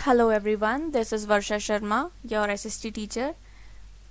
Hello everyone, this is Varsha Sharma, your SST teacher,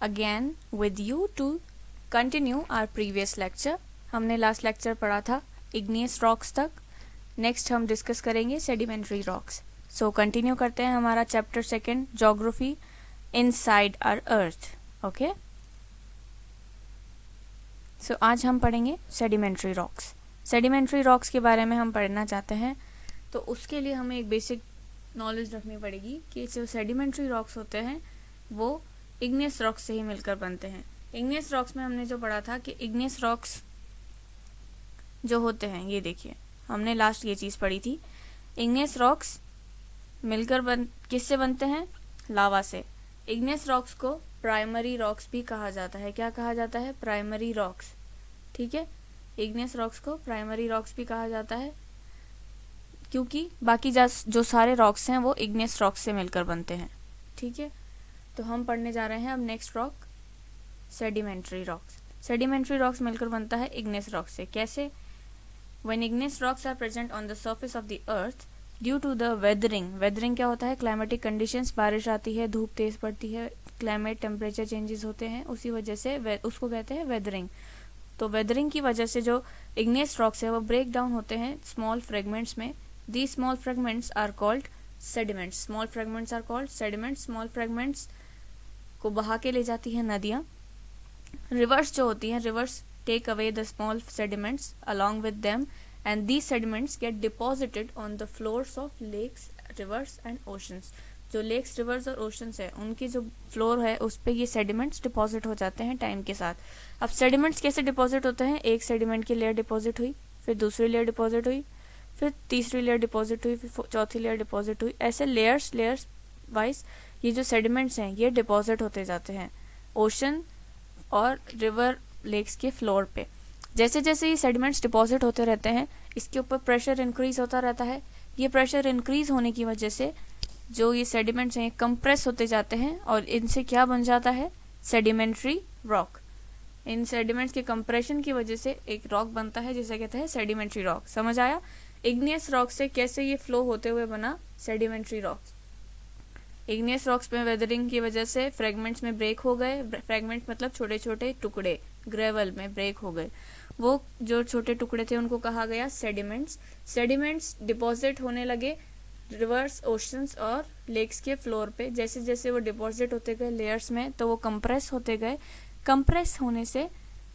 again with you to continue our previous lecture. हमने last lecture पढ़ा था igneous rocks तक. Next हम discuss करेंगे sedimentary rocks. So continue करते हैं हमारा chapter second, geography inside our earth. Okay, so आज हम पढ़ेंगे सेडिमेंट्री रॉक्स. सेडिमेंट्री रॉक्स के बारे में हम पढ़ना चाहते हैं, तो उसके लिए हमें एक बेसिक नॉलेज रखनी पड़ेगी कि जो सेडिमेंट्री रॉक्स होते हैं वो इग्नियस रॉक्स से ही मिलकर बनते हैं. इग्नियस रॉक्स में हमने जो पढ़ा था कि इग्नियस रॉक्स जो होते हैं, ये देखिए हमने लास्ट ये चीज़ पढ़ी थी, इग्नियस रॉक्स मिलकर किससे बनते हैं? लावा से. इग्नियस रॉक्स को प्राइमरी रॉक्स भी कहा जाता है. क्या कहा जाता है? Primary rocks. ठीक है, इग्नियस रॉक्स को प्राइमरी रॉक्स भी कहा जाता है क्योंकि बाकी जो सारे रॉक्स हैं वो इग्नियस रॉक्स से मिलकर बनते हैं. ठीक है, तो हम पढ़ने जा रहे हैं अब next rock, sedimentary rocks. Sedimentary rocks मिलकर बनता है इग्नियस रॉक्स से. कैसे? When igneous rocks are present on the surface of the earth due to the weathering. Weathering क्या होता है? क्लाइमेटिक कंडीशंस, बारिश आती है, धूप तेज पड़ती है, क्लाइमेट टेम्परेचर चेंजेस होते हैं, उसी वजह से उसको कहते हैं वेदरिंग. तो वेदरिंग की वजह से जो इग्नियस रॉक्स है वो ब्रेक डाउन होते हैं स्मॉल फ्रेगमेंट्स में. These small fragments are called sediments. Small fragments are called sediments. Small fragments को बहा के ले जाती है नदियाँ. Rivers जो होती हैं, rivers take away the small sediments along with them, and these sediments get deposited on the floors of lakes, rivers and oceans. जो lakes, rivers और oceans है, उनकी जो फ्लोर है उस पे ये sediments डिपॉजिट हो जाते हैं टाइम के साथ. अब sediments कैसे डिपॉजिट होते हैं? एक sediment की लेयर डिपॉजिट हुई, फिर दूसरी लेयर डिपॉजिट हुई, फिर तीसरी लेयर डिपॉजिट हुई, फिर चौथी लेयर डिपॉजिट हुई. ऐसे लेयर्स वाइज ये जो सेडिमेंट्स हैं ये डिपॉजिट होते जाते हैं ओशन और रिवर लेक्स के फ्लोर पे. जैसे जैसे ये सेडिमेंट्स डिपॉजिट होते रहते हैं, इसके ऊपर प्रेशर इंक्रीज होता रहता है. ये प्रेशर इंक्रीज होने की वजह से जो ये सेडिमेंट्स हैं कंप्रेस होते जाते हैं और इनसे क्या बन जाता है? Sedimentary rock. इन सेडिमेंट्स के कंप्रेशन की वजह से एक रॉक बनता है जिसे कहते हैं सेडिमेंट्री रॉक. समझ आया? इग्नियस रॉक से कैसे ये फ्लो होते हुए बना सेडिमेंट्री रॉक्स. इग्नियस रॉक्स में वेदरिंग की वजह से फ्रेगमेंट्स में ब्रेक हो गए. फ्रेगमेंट्स मतलब छोटे छोटे टुकड़े, ग्रेवल में ब्रेक हो गए. वो जो छोटे टुकड़े थे उनको कहा गया सेडिमेंट्स. सेडिमेंट्स डिपॉजिट होने लगे रिवर्स, ओशंस और लेक्स के फ्लोर पे. जैसे जैसे वो डिपॉजिट होते गए लेयर्स में तो वो कंप्रेस होते गए. कंप्रेस होने से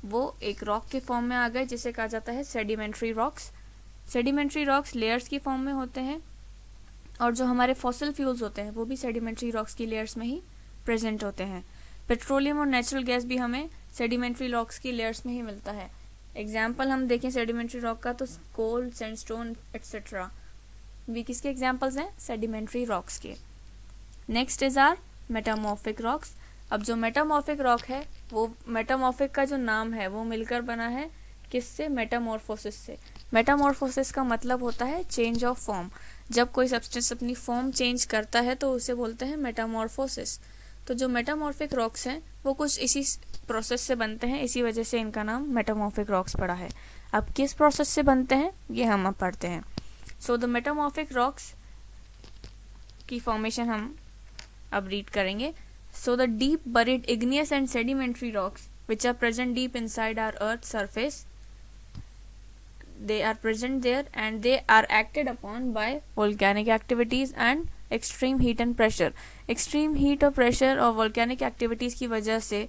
वो एक रॉक के फॉर्म में आ गए जिसे कहा जाता है sedimentary rocks. Sedimentary rocks layers की फॉर्म में होते हैं और जो हमारे फॉसिल फ्यूल्स होते हैं वो भी सेडिमेंट्री रॉक्स की लेयर्स में ही प्रेजेंट होते हैं. पेट्रोलियम और नेचुरल गैस भी हमें सेडिमेंट्री रॉक्स की लेयर्स में ही मिलता है. एग्जाम्पल हम देखें सेडिमेंट्री रॉक का तो कोल, सैंडस्टोन एक्सेट्रा भी किसके एग्जाम्पल्स हैं? सेडिमेंट्री रॉक्स के. Next is our metamorphic rocks. अब जो मेटामॉर्फिक रॉक है वो मेटामॉर्फिक का जो नाम है वो मिलकर बना है किससे? मेटामॉर्फोसिस से. मेटामॉर्फोसिस का मतलब होता है चेंज ऑफ फॉर्म. जब कोई सब्सटेंस अपनी फॉर्म चेंज करता है तो उसे बोलते हैं मेटामॉर्फोसिस. तो जो मेटामॉर्फिक रॉक्स हैं वो कुछ इसी प्रोसेस से बनते हैं, इसी वजह से इनका नाम मेटामॉर्फिक रॉक्स पड़ा है. अब किस प्रोसेस से बनते हैं ये हम अब पढ़ते हैं. सो द मेटामॉर्फिक रॉक्स की फॉर्मेशन हम अब रीड करेंगे. So the deep buried igneous and sedimentary rocks which are present deep inside our earth's surface, they are present there and they are acted upon by volcanic activities and extreme heat and pressure. extreme heat और pressure और volcanic activities की वजह से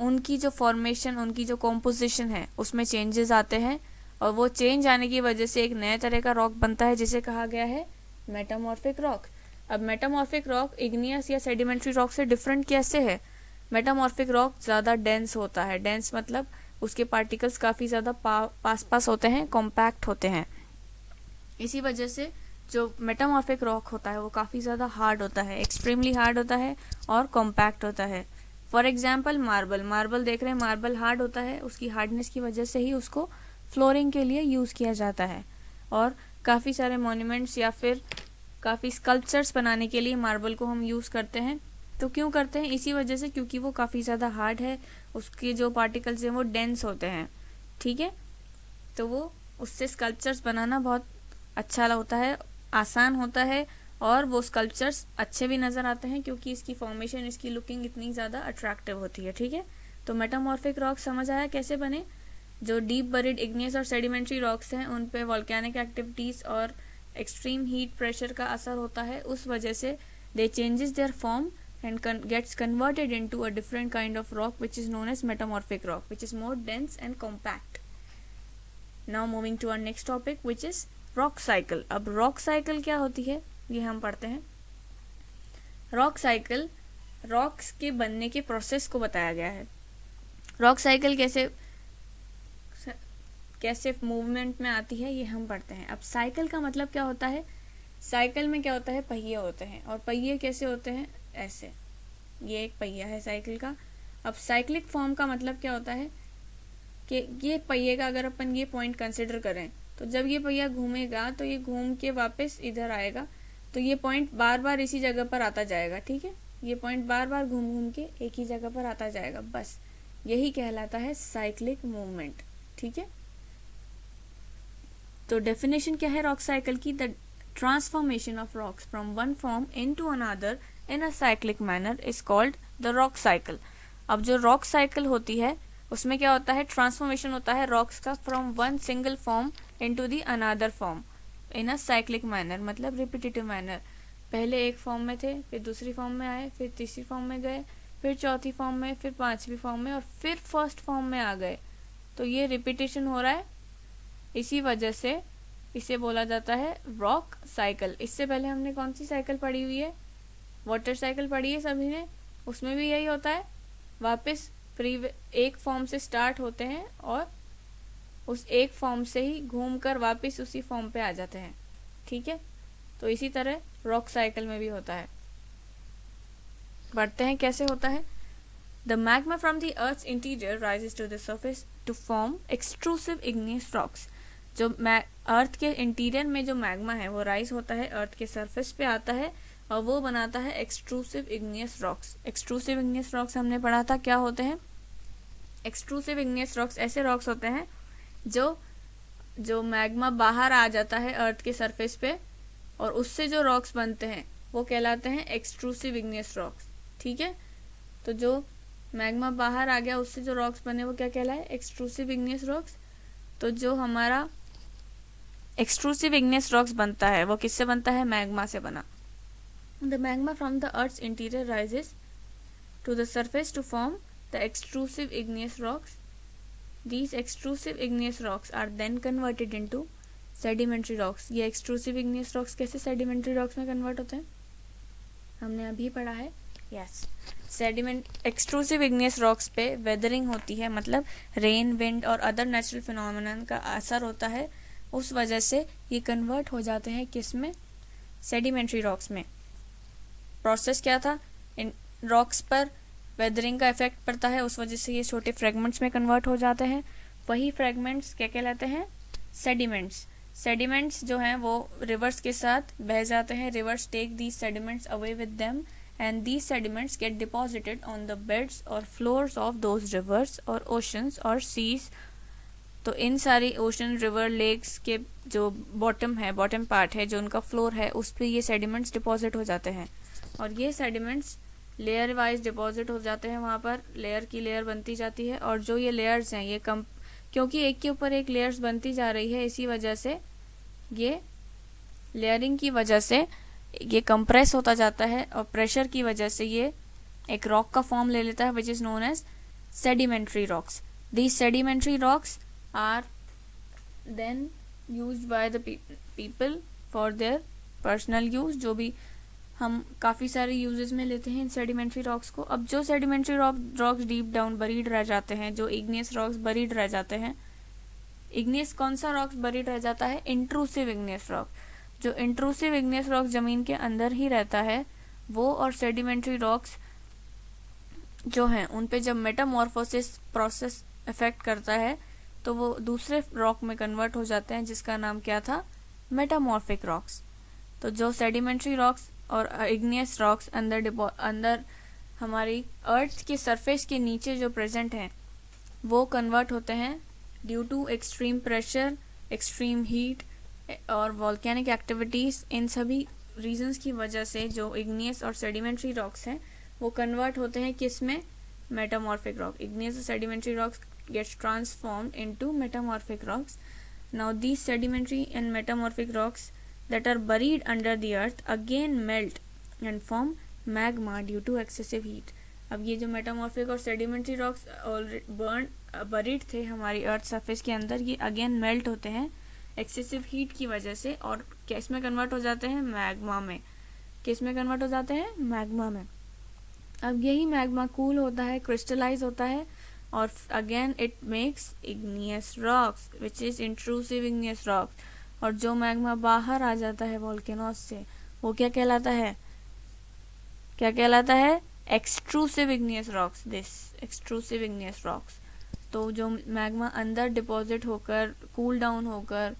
उनकी जो formation, उनकी जो composition है उसमें changes आते हैं और वो change आने की वजह से एक नए तरह का rock बनता है जिसे कहा गया है metamorphic rock. अब metamorphic rock igneous या sedimentary rock से different कैसे है? मेटामॉर्फिक रॉक ज़्यादा डेंस होता है. डेंस मतलब उसके पार्टिकल्स काफ़ी ज़्यादा पास होते हैं, कॉम्पैक्ट होते हैं. इसी वजह से जो मेटामॉर्फिक रॉक होता है वो काफ़ी ज़्यादा हार्ड होता है, एक्सट्रीमली हार्ड होता है और कॉम्पैक्ट होता है. फॉर एग्जांपल मार्बल देख रहे हैं, मार्बल हार्ड होता है, उसकी हार्डनेस की वजह से ही उसको फ्लोरिंग के लिए यूज़ किया जाता है. और काफ़ी सारे मॉन्यूमेंट्स या फिर काफ़ी स्कल्पचर्स बनाने के लिए मार्बल को हम यूज़ करते हैं. तो क्यों करते हैं? इसी वजह से क्योंकि वो काफ़ी ज़्यादा हार्ड है, उसके जो पार्टिकल्स हैं वो डेंस होते हैं. ठीक है, तो वो उससे स्कल्पचर्स बनाना बहुत अच्छा होता है, आसान होता है और वो स्कल्पचर्स अच्छे भी नज़र आते हैं क्योंकि इसकी फॉर्मेशन, इसकी लुकिंग इतनी ज़्यादा अट्रैक्टिव होती है। ठीक है, तो मेटामॉर्फिक रॉक्स समझ आया कैसे बने। जो डीप बरीड इग्नियस और सेडिमेंट्री रॉक्स हैं उन पे वॉल्केनिक एक्टिविटीज़ और एक्सट्रीम हीट प्रेशर का असर होता है, उस वजह से they changes their form and gets converted into a different kind of rock which is known as metamorphic rock, which is more dense and compact. Now moving to our next topic which is rock cycle. अब rock cycle क्या होती है ये हम पढ़ते हैं। rock cycle rocks के बनने के प्रोसेस को बताया गया है। rock cycle कैसे मूवमेंट में आती है ये हम पढ़ते हैं। अब साइकिल का मतलब क्या होता है, साइकिल में क्या होता है, पहिए होते हैं, और पहिए कैसे होते हैं, ऐसे, ये एक पहिया है साइकिल का। अब साइक्लिक फॉर्म का मतलब क्या होता है कि ये पहिए का अगर अपन ये पॉइंट कंसिडर करें तो जब ये पहिया घूमेगा तो ये घूम के वापस इधर आएगा, तो ये पॉइंट बार बार इसी जगह पर आता जाएगा। ठीक है, ये पॉइंट बार बार घूम घूम के एक ही जगह पर आता जाएगा, बस यही कहलाता है साइक्लिक मूवमेंट। ठीक है, तो डेफिनेशन क्या है रॉक साइकिल की, the transformation of rocks from one form into another in a cyclic manner is called the rock cycle. अब जो रॉक साइकिल होती है उसमें क्या होता है, ट्रांसफॉर्मेशन होता है रॉक्स का from one single form into the another form in a cyclic manner, मतलब रिपीटेटिव मैनर। पहले एक फॉर्म में थे, फिर दूसरी फॉर्म में आए, फिर तीसरी फॉर्म में गए, फिर चौथी फॉर्म में, फिर पांचवी फॉर्म में, और फिर फर्स्ट फॉर्म में आ गए। तो ये रिपीटेशन हो रहा है, इसी वजह से इसे बोला जाता है रॉक साइकिल। इससे पहले हमने कौन सी साइकिल पढ़ी हुई है, वाटर साइकिल पढ़ी है सभी ने, उसमें भी यही होता है, वापस एक फॉर्म से स्टार्ट होते हैं और उस एक फॉर्म से ही घूमकर वापस उसी फॉर्म पे आ जाते हैं। ठीक है, तो इसी तरह रॉक साइकिल में भी होता है। बढ़ते हैं कैसे होता है। The magma from the earth's interior rises to the surface to form extrusive igneous rocks. जो अर्थ के इंटीरियर में जो मैग्मा है वो राइज होता है, अर्थ के सरफेस पे आता है और वो बनाता है extrusive igneous rocks. Extrusive igneous rocks हमने पढ़ा था क्या होते हैं। एक्सट्रूसिव इग्नियस रॉक्स ऐसे रॉक्स होते हैं जो मैग्मा बाहर आ जाता है अर्थ के सरफेस पे, और उससे जो रॉक्स बनते हैं वो कहलाते हैं एक्सट्रूसिव इग्नियस रॉक्स। ठीक है, तो जो मैग्मा बाहर आ गया उससे जो रॉक्स बने वो क्या कहलाए, एक्सट्रूसिव इग्नियस रॉक्स। तो जो हमारा एक्सट्रूसिव इग्नियस रॉक्स बनता है वो किससे बनता है, मैग्मा से बना। The magma from the earth's interior rises to the surface to form the extrusive igneous rocks. These extrusive igneous rocks are then converted into sedimentary rocks. ये extrusive igneous rocks कैसे sedimentary rocks में convert होते हैं, हमने अभी पढ़ा है। Yes, extrusive igneous rocks पे weathering होती है, मतलब रेन, विंड और अदर नेचुरल फिनोमिनन का असर होता है, उस वजह से ये कन्वर्ट हो जाते हैं किस में, सेडिमेंट्री रॉक्स में। प्रोसेस क्या था, इन रॉक्स पर वेदरिंग का इफेक्ट पड़ता है, उस वजह से ये छोटे फ्रेगमेंट्स में कन्वर्ट हो जाते हैं। वही फ्रेगमेंट्स क्या कहलाते हैं, सेडिमेंट्स। सेडिमेंट्स जो हैं वो रिवर्स के साथ बह जाते हैं, rivers take these sediments away with them and these sediments get deposited on the beds और फ्लोर्स ऑफ दोज रिवर्स और ओशंस और सीज। तो इन सारी ओशन, रिवर, लेक्स के जो बॉटम है, बॉटम पार्ट है, जो उनका फ्लोर है, उस पर ये सेडिमेंट्स डिपॉजिट हो जाते हैं, और ये सेडिमेंट्स लेयर वाइज डिपॉजिट हो जाते हैं, वहाँ पर लेयर की लेयर बनती जाती है। और जो ये लेयर्स हैं ये क्योंकि एक के ऊपर एक लेयर्स बनती जा रही है, इसी वजह से ये लेयरिंग की वजह से ये कंप्रेस होता जाता है, और प्रेशर की वजह से ये एक रॉक का फॉर्म ले लेता है which is known as sedimentary rocks. These sedimentary rocks are then used by the people for their personal use, जो भी हम काफ़ी सारे यूजेस में लेते हैं इन सेडिमेंट्री रॉक्स को। अब जो sedimentary rocks deep down buried रह जाते हैं, जो इग्नियस रॉक्स बरीड रह जाते हैं, इग्नियस कौन सा रॉक्स बरीड रह जाता है, इंट्रूसिव इग्नियस रॉक। जो इंट्रूसिव इग्नियस रॉक ज़मीन के अंदर ही रहता है, वो और सेडिमेंट्री रॉक्स जो हैं उन पे जब मेटामॉर्फोसिस प्रोसेस इफेक्ट करता है तो वो दूसरे रॉक में कन्वर्ट हो जाते हैं, जिसका नाम क्या था, मेटामॉर्फिक रॉक्स। तो जो सेडिमेंट्री रॉक्स और इग्नियस रॉक्स अंदर हमारी अर्थ के सरफेस के नीचे जो प्रेजेंट हैं वो कन्वर्ट होते हैं due to extreme pressure, extreme heat और वॉल्केनिक एक्टिविटीज़। इन सभी रीजंस की वजह से जो इग्नियस और सेडिमेंट्री रॉक्स हैं वो कन्वर्ट होते हैं किस में, मेटामॉर्फिक रॉक. इग्नियस और sedimentary rocks gets transformed into metamorphic rocks. Now these sedimentary and metamorphic rocks that are buried under the earth again melt and form magma due to excessive heat. अब ये जो metamorphic और sedimentary rocks buried थे हमारी earth surface के अंदर, ये again melt होते हैं एक्सेसिव हीट की वजह से और किस में कन्वर्ट हो जाते हैं, मैग्मा में. किस में कन्वर्ट हो जाते हैं, मैग्मा में. अब यही मैग्मा कूल होता है, क्रिस्टलाइज होता है और again it makes igneous rocks which is intrusive igneous rocks. और जो मैग्मा बाहर आ जाता है वोल्केनोस से वो क्या कहलाता है, क्या कहलाता है, extrusive igneous rocks. This extrusive igneous rocks. तो जो मैग्मा अंदर डिपॉजिट होकर कूल डाउन होकर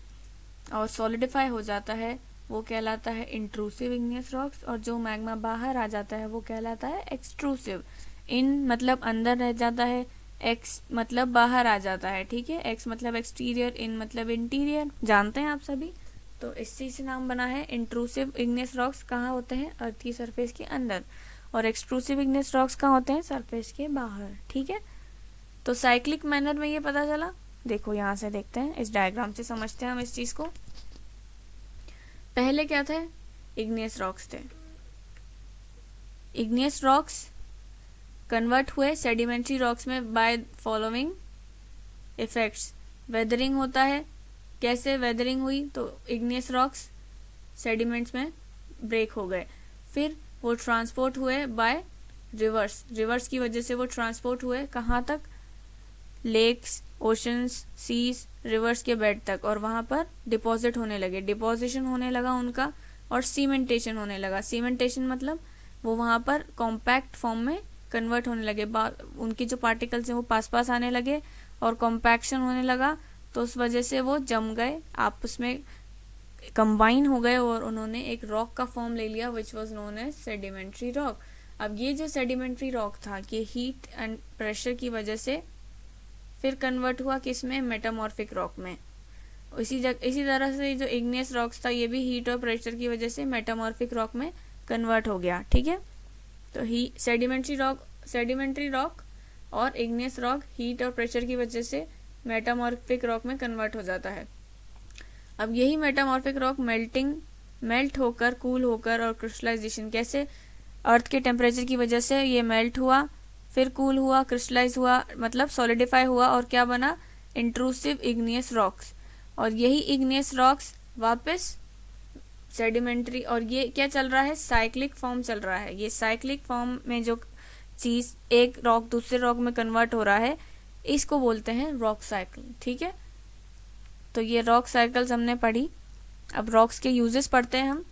और सॉलिडिफाई हो जाता है वो कहलाता है इंट्रूसिव इग्नियस रॉक्स. और जो मैग्मा बाहर आ जाता है वो कहलाता है एक्सट्रूसिव. इन मतलब अंदर रह जाता है, एक्स मतलब बाहर आ जाता है. ठीक है, एक्स मतलब एक्सटीरियर, इन मतलब इंटीरियर, जानते हैं आप सभी. तो इसी से नाम बना है. इंट्रूसिव इग्नियस रॉक्स कहाँ होते हैं, अर्थ की सरफेस के अंदर, और एक्सट्रूसिव इग्नियस रॉक्स कहाँ होते हैं, सरफेस के बाहर. ठीक है, तो साइक्लिक मैनर में ये पता चला. देखो यहाँ से देखते हैं, इस डायग्राम से समझते हैं हम इस चीज को. पहले क्या थे, इग्नियस रॉक्स थे. इग्नियस रॉक्स कन्वर्ट हुए सेडिमेंट्री रॉक्स में बाय फॉलोइंग इफेक्ट्स. वेदरिंग होता है. कैसे वेदरिंग हुई, तो इग्नियस रॉक्स सेडिमेंट्स में ब्रेक हो गए. फिर वो ट्रांसपोर्ट हुए बाय रिवर्स. रिवर्स की वजह से वो ट्रांसपोर्ट हुए कहाँ तक, लेक्स, ओशंस, सीज, रिवर्स के बेड तक, और वहां पर डिपॉजिट होने लगे. डिपोजिशन होने लगा उनका और सीमेंटेशन होने लगा. सीमेंटेशन मतलब वो वहां पर कॉम्पैक्ट फॉर्म में कन्वर्ट होने लगे. उनके जो पार्टिकल्स हैं वो पास पास आने लगे और कॉम्पैक्शन होने लगा. तो उस वजह से वो जम गए, आपस में कंबाइन हो गए और उन्होंने एक रॉक का फॉर्म ले लिया which was known as sedimentary rock. अब ये जो सेडिमेंट्री रॉक था ये हीट एंड प्रेशर की वजह से फिर कन्वर्ट हुआ किस में, मेटामॉर्फिक रॉक में. इसी तरह से जो इग्नियस रॉक्स था ये भी हीट और प्रेशर की वजह से मेटामॉर्फिक रॉक में कन्वर्ट हो गया. ठीक है, तो सेडिमेंट्री रॉक और इग्नियस रॉक हीट और प्रेशर की वजह से मेटामॉर्फिक रॉक में कन्वर्ट हो जाता है. अब यही मेटामॉर्फिक रॉक मेल्ट होकर, कूल होकर और क्रिस्टलाइजेशन, कैसे, अर्थ के टेम्परेचर की वजह से ये मेल्ट हुआ, फिर कूल हुआ, क्रिस्टलाइज हुआ, मतलब सॉलिडिफाई हुआ और क्या बना, इंट्रूसिव इग्नियस रॉक्स. और यही इग्नियस रॉक्स वापस सेडिमेंट्री, और ये क्या चल रहा है, साइक्लिक फॉर्म चल रहा है. ये साइक्लिक फॉर्म में जो चीज एक रॉक दूसरे रॉक में कन्वर्ट हो रहा है इसको बोलते हैं रॉक साइकिल. ठीक है, तो ये रॉक साइकिल्स हमने पढ़ी. अब रॉक्स के यूजेस पढ़ते हैं हम.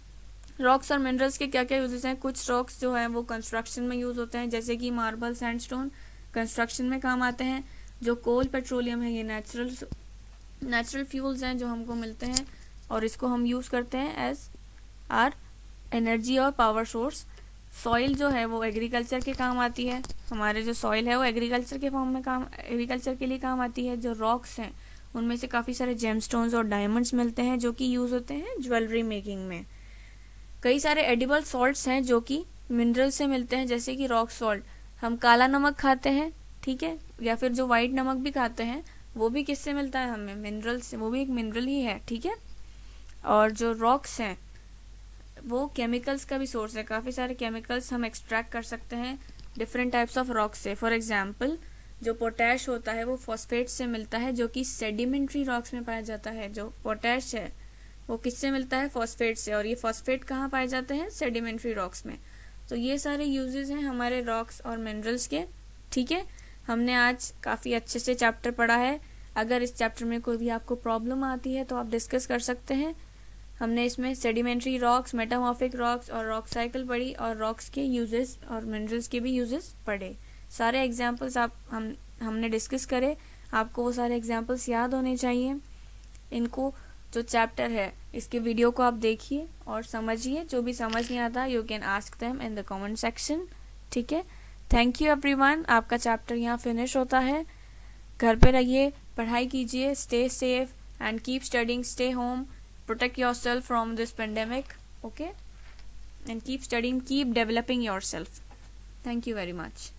रॉक्स और मिनरल्स के क्या क्या यूजेस हैं. कुछ रॉक्स जो हैं वो कंस्ट्रक्शन में यूज होते हैं, जैसे कि मार्बल, सैंडस्टोन कंस्ट्रक्शन में काम आते हैं. जो कोल, पेट्रोलियम है ये नेचुरल फ्यूल्स हैं जो हमको मिलते हैं और इसको हम यूज करते हैं एज आर एनर्जी और पावर सोर्स. सॉइल जो है वो एग्रीकल्चर के काम आती है. हमारे जो सॉइल है वो एग्रीकल्चर के लिए काम आती है. जो रॉक्स हैं उनमें से काफ़ी सारे जेमस्टोन्स और डायमंड्स मिलते हैं जो कि यूज़ होते हैं ज्वेलरी मेकिंग में. कई सारे एडिबल सॉल्ट्स हैं जो कि मिनरल से मिलते हैं, जैसे कि रॉक सॉल्ट. हम काला नमक खाते हैं, ठीक है, या फिर जो वाइट नमक भी खाते हैं वो भी किससे मिलता है हमें, मिनरल से. वो भी एक मिनरल ही है. ठीक है, और जो रॉक्स हैं वो केमिकल्स का भी सोर्स है. काफ़ी सारे केमिकल्स हम एक्सट्रैक्ट कर सकते हैं डिफरेंट टाइप्स ऑफ रॉक्स से. फॉर एग्जाम्पल जो पोटैश होता है वो फॉस्फेट से मिलता है जो कि सेडिमेंट्री रॉक्स में पाया जाता है. जो पोटैश है वो किससे मिलता है, फॉस्फेट से. और ये फॉस्फेट कहाँ पाए जाते हैं, सेडिमेंट्री रॉक्स में. तो ये सारे यूजेस हैं हमारे रॉक्स और मिनरल्स के. ठीक है, हमने आज काफ़ी अच्छे से चैप्टर पढ़ा है. अगर इस चैप्टर में कोई भी आपको प्रॉब्लम आती है तो आप डिस्कस कर सकते हैं. हमने इसमें सेडिमेंट्री रॉक्स, मेटामॉर्फिक रॉक्स और रॉक साइकिल पढ़ी और रॉक्स के यूजेस और मिनरल्स के भी यूजेस पढ़े. सारे एग्जाम्पल्स हमने डिस्कस करे. आपको वो सारे एग्जाम्पल्स याद होने चाहिए. इनको जो चैप्टर है इसके वीडियो को आप देखिए और समझिए. जो भी समझ नहीं आता you can ask them in the comment section. ठीक है, थैंक यू एवरीवन. आपका चैप्टर यहाँ फिनिश होता है. घर पे रहिए, पढ़ाई कीजिए, stay safe and keep studying, stay home, protect yourself from this pandemic. Okay, and keep studying, keep developing yourself. Thank you very much.